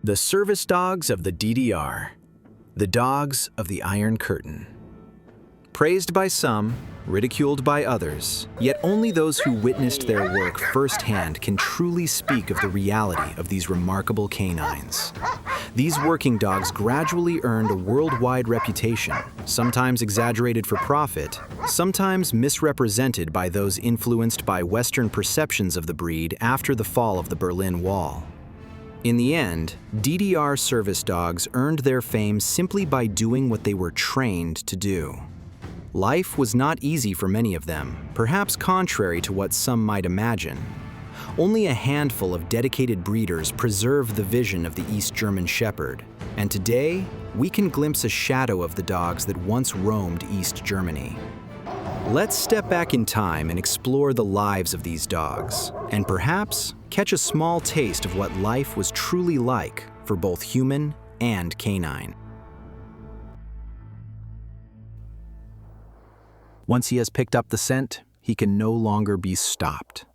The service dogs of the DDR, the dogs of the Iron Curtain. Praised by some, ridiculed by others, yet only those who witnessed their work firsthand can truly speak of the reality of these remarkable canines. These working dogs gradually earned a worldwide reputation, sometimes exaggerated for profit, sometimes misrepresented by those influenced by Western perceptions of the breed after the fall of the Berlin Wall. In the end, DDR service dogs earned their fame simply by doing what they were trained to do. Life was not easy for many of them, perhaps contrary to what some might imagine. Only a handful of dedicated breeders preserved the vision of the East German Shepherd, and today, we can glimpse a shadow of the dogs that once roamed East Germany. Let's step back in time and explore the lives of these dogs, and perhaps catch a small taste of what life was truly like for both human and canine. Once he has picked up the scent, he can no longer be stopped.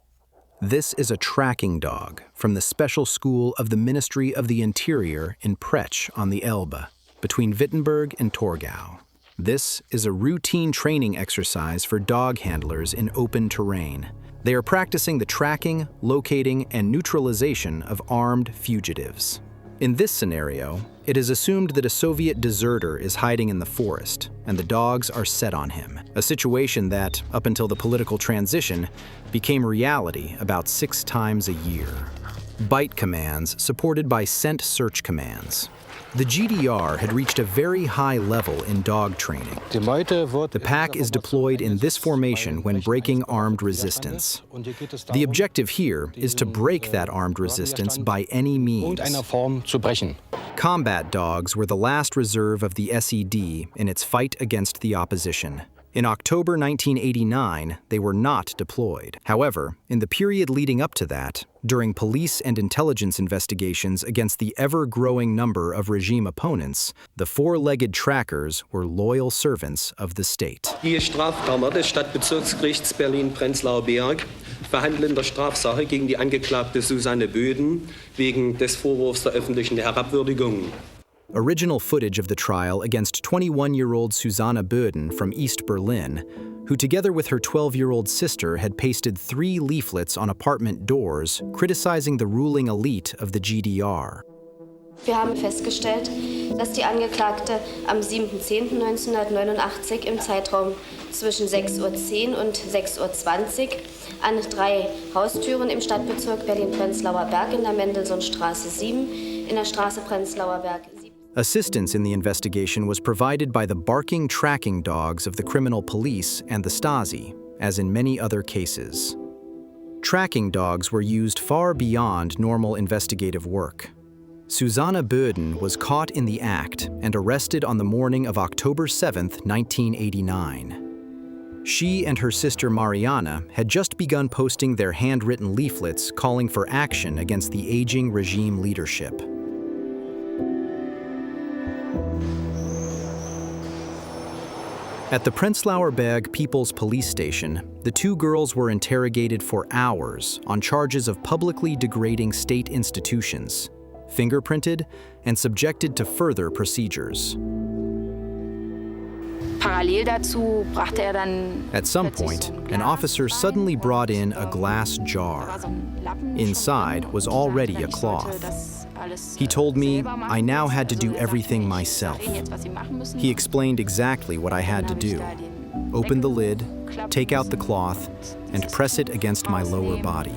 This is a tracking dog from the special school of the Ministry of the Interior in Prech on the Elbe, between Wittenberg and Torgau. This is a routine training exercise for dog handlers in open terrain. They are practicing the tracking, locating, and neutralization of armed fugitives. In this scenario, it is assumed that a Soviet deserter is hiding in the forest, and the dogs are set on him, a situation that, up until the political transition, became reality about 6 times a year. Bite commands supported by scent search commands. The GDR had reached a very high level in dog training. The pack is deployed in this formation when breaking armed resistance. The objective here is to break that armed resistance by any means. Combat dogs were the last reserve of the SED in its fight against the opposition. In October 1989, they were not deployed. However, in the period leading up to that, during police and intelligence investigations against the ever-growing number of regime opponents, the four-legged trackers were loyal servants of the state. Die Strafkammer des Stadtbezirksgerichts Berlin-Prenzlauer Berg verhandelt in der Strafsache gegen die Angeklagte Susanne Böden wegen des Vorwurfs der öffentlichen Herabwürdigung. Original footage of the trial against 21-year-old Susanne Böden from East Berlin, who together with her 12-year-old sister had pasted 3 leaflets on apartment doors criticizing the ruling elite of the GDR. Wir haben festgestellt, dass die Angeklagte am 7.10.1989 im Zeitraum zwischen 6:10 Uhr und 6:20 Uhr an 3 Haustüren im Stadtbezirk Berlin-Prenzlauer Berg in der Mendelssohnstraße 7, in der Straße Prenzlauer Berg 7. Assistance in the investigation was provided by the barking tracking dogs of the criminal police and the Stasi, as in many other cases. Tracking dogs were used far beyond normal investigative work. Susanne Böden was caught in the act and arrested on the morning of October 7, 1989. She and her sister Mariana had just begun posting their handwritten leaflets calling for action against the aging regime leadership. At the Prenzlauer Berg People's Police Station, the 2 girls were interrogated for hours on charges of publicly degrading state institutions, fingerprinted, and subjected to further procedures. At some point, an officer suddenly brought in a glass jar. Inside was already a cloth. He told me I now had to do everything myself. He explained exactly what I had to do. Open the lid, take out the cloth, and press it against my lower body.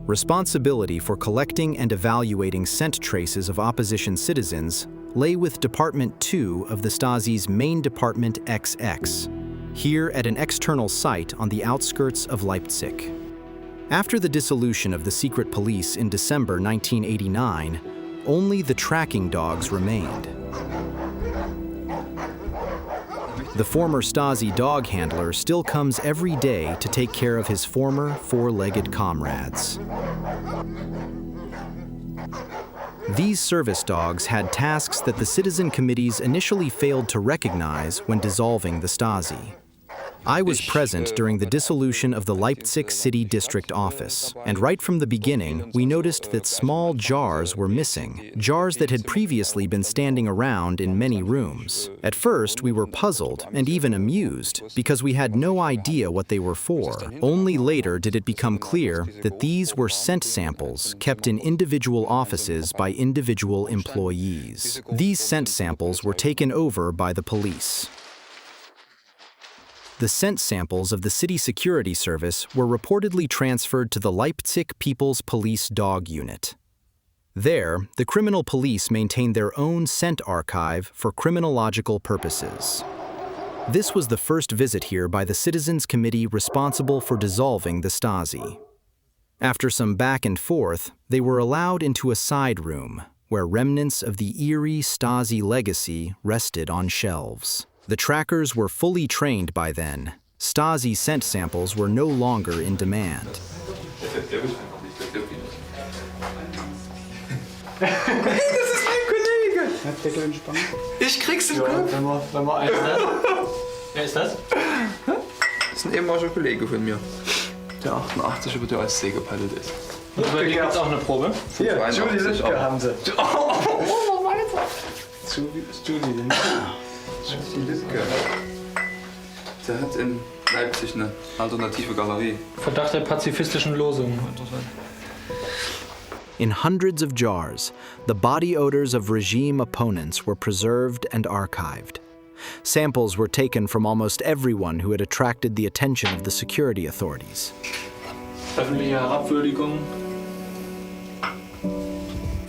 Responsibility for collecting and evaluating scent traces of opposition citizens lay with Department 2 of the Stasi's main department XX, here at an external site on the outskirts of Leipzig. After the dissolution of the secret police in December 1989, only the tracking dogs remained. The former Stasi dog handler still comes every day to take care of his former 4-legged comrades. These service dogs had tasks that the citizen committees initially failed to recognize when dissolving the Stasi. I was present during the dissolution of the Leipzig City District Office, and right from the beginning, we noticed that small jars were missing, jars that had previously been standing around in many rooms. At first, we were puzzled and even amused because we had no idea what they were for. Only later did it become clear that these were scent samples kept in individual offices by individual employees. These scent samples were taken over by the police. The scent samples of the City Security Service were reportedly transferred to the Leipzig People's Police Dog Unit. There, the criminal police maintained their own scent archive for criminological purposes. This was the first visit here by the Citizens Committee responsible for dissolving the Stasi. After some back and forth, they were allowed into a side room, where remnants of the eerie Stasi legacy rested on shelves. The trackers were fully trained by then. Stasi scent samples were no longer in demand. Hey, das ist mein Kollege! Deckel entspannen. Ich krieg's im Kopf! Wenn wir eins hat. Wer ist das? Das ist ein ehemaliger Kollege von mir, der 88 über die Ostsee gepaddelt ist. Und bei dir gibt's auch eine Probe? Hier, Julie Lütke haben sie. Oh, weiter! Julie Lütke. Der hat in Leipzig eine alternative Galerie. Verdacht der pazifistischen Losung. In hundreds of jars, the body odors of regime opponents were preserved and archived. Samples were taken from almost everyone who had attracted the attention of the security authorities. Öffentliche Herabwürdigung.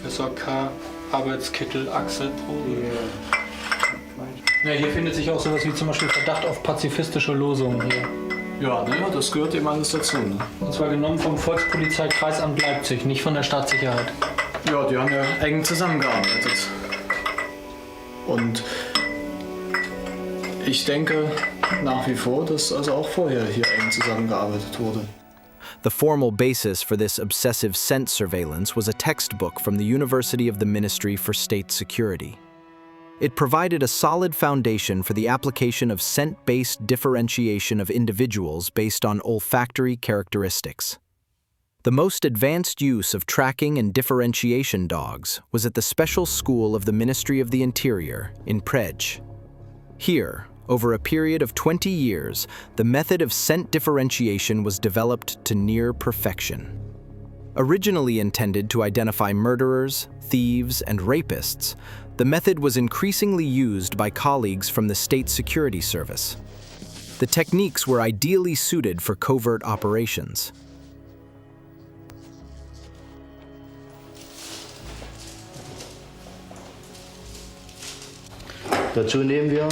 Professor K. Arbeitskittel, Achselprobe. Ja, hier findet sich auch sowas wie zum Beispiel Verdacht auf pazifistische Losungen hier. Ja, ne, das gehört eben alles dazu. Ne? Und zwar genommen vom Volkspolizeikreisamt Leipzig, nicht von der Staatssicherheit. Ja, die haben ja eng zusammengearbeitet. Und ich denke nach wie vor, dass also auch vorher hier eng zusammengearbeitet wurde. The formal basis for this obsessive scent surveillance was a textbook from the University of the Ministry for State Security. It provided a solid foundation for the application of scent-based differentiation of individuals based on olfactory characteristics. The most advanced use of tracking and differentiation dogs was at the Special School of the Ministry of the Interior in Prej. Here, over a period of 20 years, the method of scent differentiation was developed to near perfection. Originally intended to identify murderers, thieves, and rapists, the method was increasingly used by colleagues from the State Security Service. The techniques were ideally suited for covert operations. Dazu nehmen wir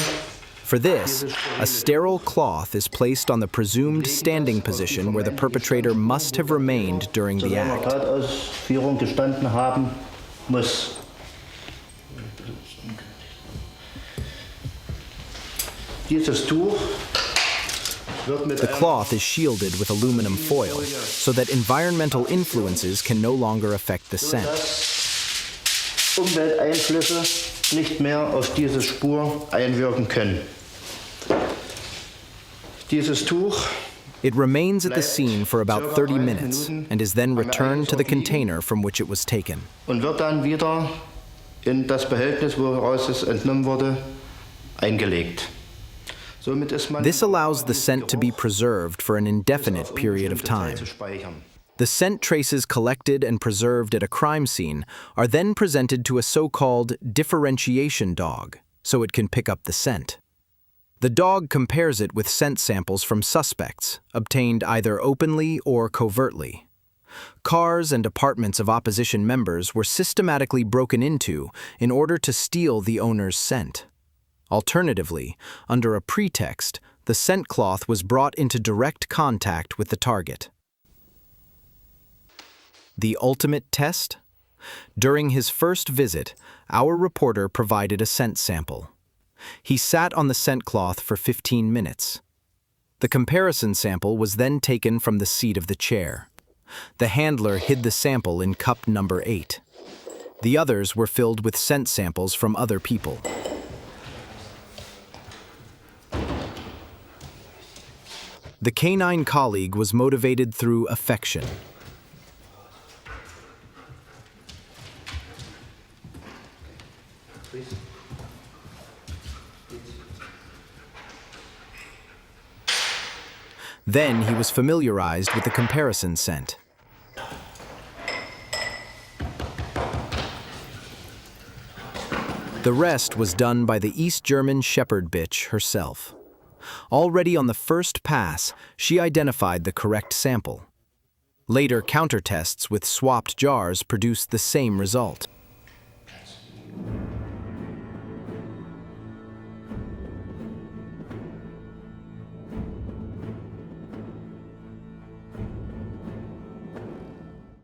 For this, a sterile cloth is placed on the presumed standing position where the perpetrator must have remained during the act. Tatausführung gestanden haben muss. Dieses Tuch wird mit The cloth is shielded with aluminum foil so that environmental influences can no longer affect the scent. Umwelteinflüsse nicht mehr auf diese Spur einwirken können. Dieses Tuch It remains at the scene for about 30 minutes and is then returned to the container from which it was taken. und wird dann wieder in das Behältnis, woraus es entnommen wurde, eingelegt. Somit ist man This allows the scent to be preserved for an indefinite period of time. zu speichern. The scent traces collected and preserved at a crime scene are then presented to a so-called differentiation dog, so it can pick up the scent. The dog compares it with scent samples from suspects, obtained either openly or covertly. Cars and apartments of opposition members were systematically broken into in order to steal the owner's scent. Alternatively, under a pretext, the scent cloth was brought into direct contact with the target. The ultimate test? During his first visit, our reporter provided a scent sample. He sat on the scent cloth for 15 minutes. The comparison sample was then taken from the seat of the chair. The handler hid the sample in cup number 8. The others were filled with scent samples from other people. The canine colleague was motivated through affection. Then he was familiarized with the comparison scent. The rest was done by the East German Shepherd bitch herself. Already on the first pass, she identified the correct sample. Later counter-tests with swapped jars produced the same result.